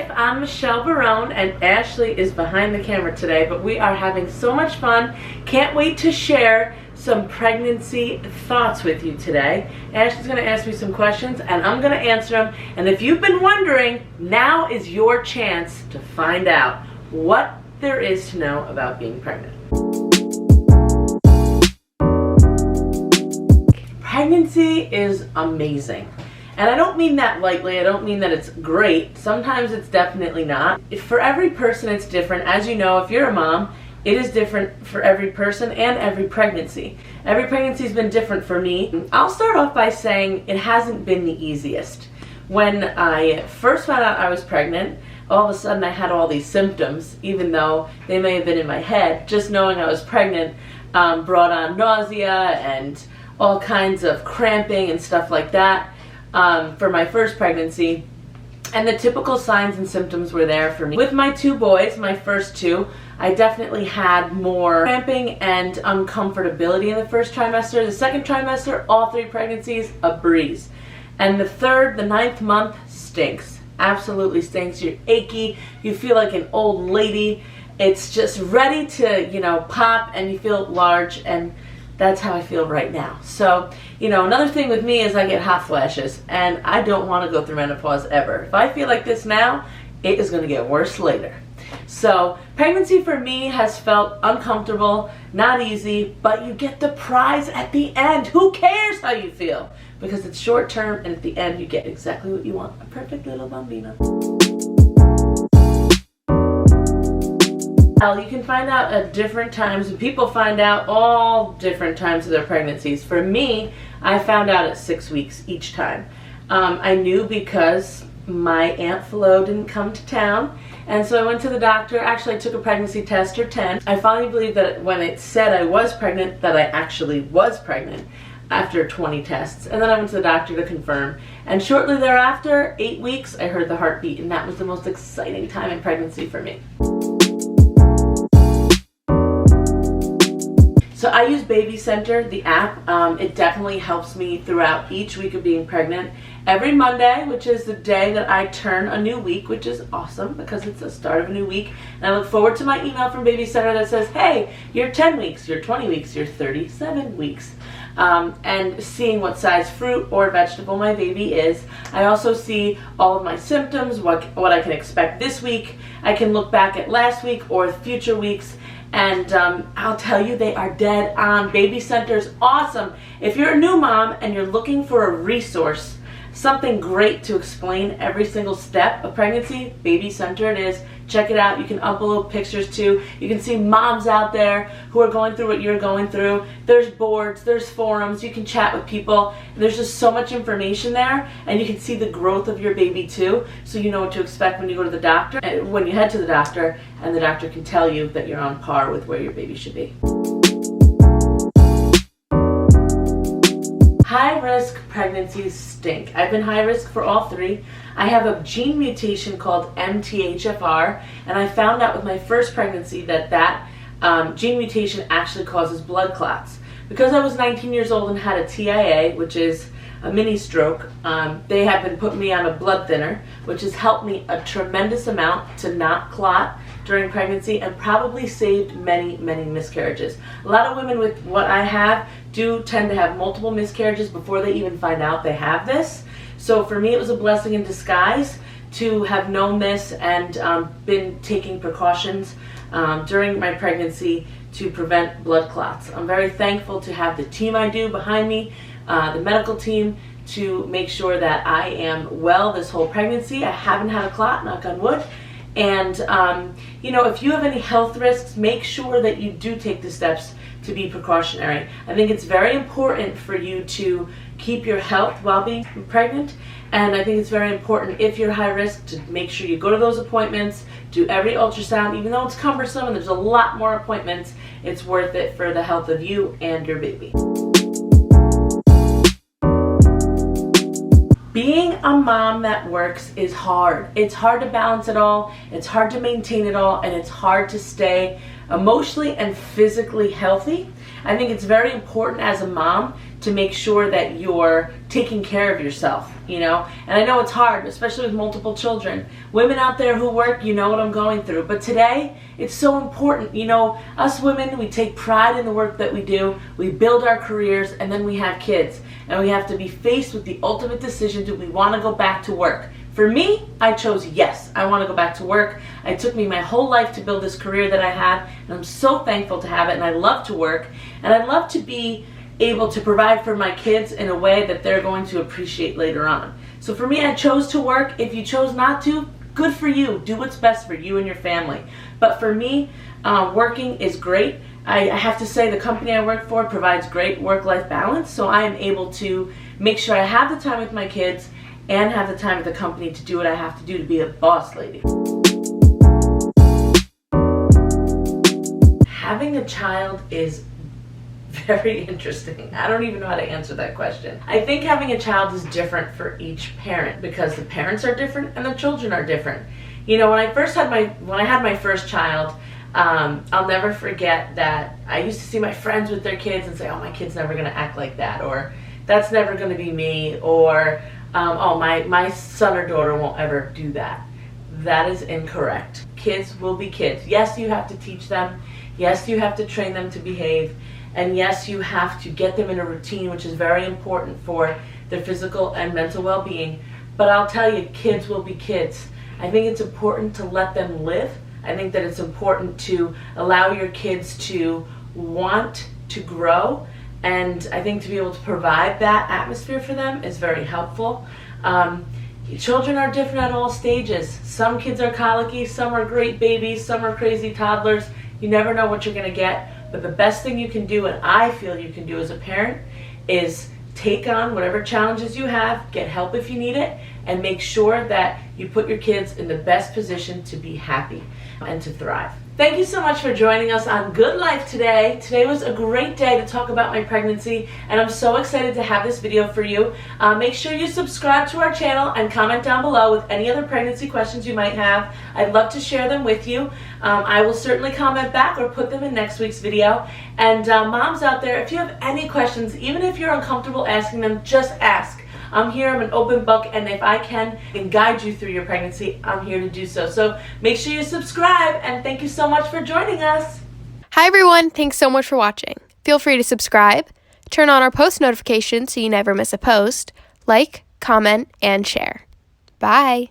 WorkLife. I'm Michelle Barone, and Ashleigh is behind the camera today, but we are having so much fun. Can't wait to share some pregnancy thoughts with you today. Ashleigh's going to ask me some questions, and I'm going to answer them. And if you've been wondering, now is your chance to find out what there is to know about being pregnant. Pregnancy is amazing. And I don't mean that lightly, I don't mean that it's great. Sometimes it's definitely not. For every person it's different. As you know, if you're a mom, it is different for every person and every pregnancy. Every pregnancy's been different for me. I'll start off by saying it hasn't been the easiest. When I first found out I was pregnant, all of a sudden I had all these symptoms, even though they may have been in my head. Just knowing I was pregnant brought on nausea and all kinds of cramping and stuff like that. For my first pregnancy, and the typical signs and symptoms were there for me. With my two boys, my first two, I definitely had more cramping and uncomfortability in the first trimester. The second trimester, all three pregnancies, a breeze. And the third, the 9th month, stinks. Absolutely stinks. You're achy, you feel like an old lady. It's just ready to, pop, and you feel large, and that's how I feel right now. So, another thing with me is I get hot flashes, and I don't want to go through menopause ever. If I feel like this now, it is going to get worse later. So, pregnancy for me has felt uncomfortable, not easy, but you get the prize at the end. Who cares how you feel? Because it's short term, and at the end you get exactly what you want. A perfect little bambino. You can find out at different times, and people find out all different times of their pregnancies. For me, I found out at 6 weeks each time. I knew because my Aunt Flo didn't come to town, and so I went to the doctor. Actually, I took a pregnancy test or 10. I finally believed that when it said I was pregnant, that I actually was pregnant after 20 tests. And then I went to the doctor to confirm. And shortly thereafter, 8 weeks, I heard the heartbeat, and that was the most exciting time in pregnancy for me. So I use Baby Center, the app. It definitely helps me throughout each week of being pregnant. Every Monday, which is the day that I turn a new week, which is awesome because it's the start of a new week. And I look forward to my email from Baby Center that says, hey, you're 10 weeks, you're 20 weeks, you're 37 weeks. And seeing what size fruit or vegetable my baby is. I also see all of my symptoms, what I can expect this week. I can look back at last week or future weeks. And I'll tell you, they are dead on. Baby Center's awesome. If you're a new mom and you're looking for a resource, something great to explain every single step of pregnancy, Baby Center it is. Check it out. You can upload pictures too. You can see moms out there who are going through what you're going through. There's boards, there's forums, you can chat with people. There's just so much information there, and you can see the growth of your baby too, so you know what to expect when you go to the doctor, and when you head to the doctor, and the doctor can tell you that you're on par with where your baby should be. High-risk pregnancies stink. I've been high-risk for all three. I have a gene mutation called MTHFR, and I found out with my first pregnancy that gene mutation actually causes blood clots. Because I was 19 years old and had a TIA, which is a mini stroke, they have been putting me on a blood thinner, which has helped me a tremendous amount to not clot during pregnancy, and probably saved many, many miscarriages. A lot of women with what I have do tend to have multiple miscarriages before they even find out they have this. So for me, it was a blessing in disguise to have known this and been taking precautions during my pregnancy to prevent blood clots. I'm very thankful to have the team I do behind me, the medical team, to make sure that I am well this whole pregnancy. I haven't had a clot, knock on wood. And, if you have any health risks, make sure that you do take the steps to be precautionary. I think it's very important for you to keep your health while being pregnant. And I think it's very important, if you're high risk, to make sure you go to those appointments, do every ultrasound. Even though it's cumbersome and there's a lot more appointments, it's worth it for the health of you and your baby. Being a mom that works is hard. It's hard to balance it all, it's hard to maintain it all, and it's hard to stay emotionally and physically healthy. I think it's very important as a mom to make sure that you're taking care of yourself, you know? And I know it's hard, especially with multiple children. Women out there who work, you know what I'm going through. But today, it's so important. You know, us women, we take pride in the work that we do. We build our careers, and then we have kids. And we have to be faced with the ultimate decision: do we want to go back to work? For me, I chose yes, I want to go back to work. It took me my whole life to build this career that I have, and I'm so thankful to have it, and I love to work, and I love to be able to provide for my kids in a way that they're going to appreciate later on. So for me, I chose to work. If you chose not to, good for you. Do what's best for you and your family. But for me, working is great. I have to say the company I work for provides great work-life balance, so I am able to make sure I have the time with my kids and have the time at the company to do what I have to do to be a boss lady. Having a child is very interesting. I don't even know how to answer that question. I think having a child is different for each parent because the parents are different and the children are different. You know, when I had my first child, I'll never forget that I used to see my friends with their kids and say, oh, my kid's never gonna act like that, or that's never gonna be me, or oh, my son or daughter won't ever do that. That is incorrect. Kids will be kids. Yes, you have to teach them. Yes, you have to train them to behave. And yes, you have to get them in a routine, which is very important for their physical and mental well-being. But I'll tell you, kids will be kids. I think it's important to let them live. I think that it's important to allow your kids to want to grow. And I think to be able to provide that atmosphere for them is very helpful. Children are different at all stages. Some kids are colicky, some are great babies, some are crazy toddlers. You never know what you're going to get. But the best thing you can do, and I feel you can do as a parent, is take on whatever challenges you have, get help if you need it, and make sure that you put your kids in the best position to be happy and to thrive. Thank you so much for joining us on Good Life today. Today was a great day to talk about my pregnancy, and I'm so excited to have this video for you. Make sure you subscribe to our channel and comment down below with any other pregnancy questions you might have. I'd love to share them with you. I will certainly comment back or put them in next week's video. And moms out there, if you have any questions, even if you're uncomfortable asking them, just ask. I'm here, I'm an open book, and if I can and guide you through your pregnancy, I'm here to do so. So make sure you subscribe, and thank you so much for joining us. Hi everyone, thanks so much for watching. Feel free to subscribe, turn on our post notifications so you never miss a post, like, comment, and share. Bye!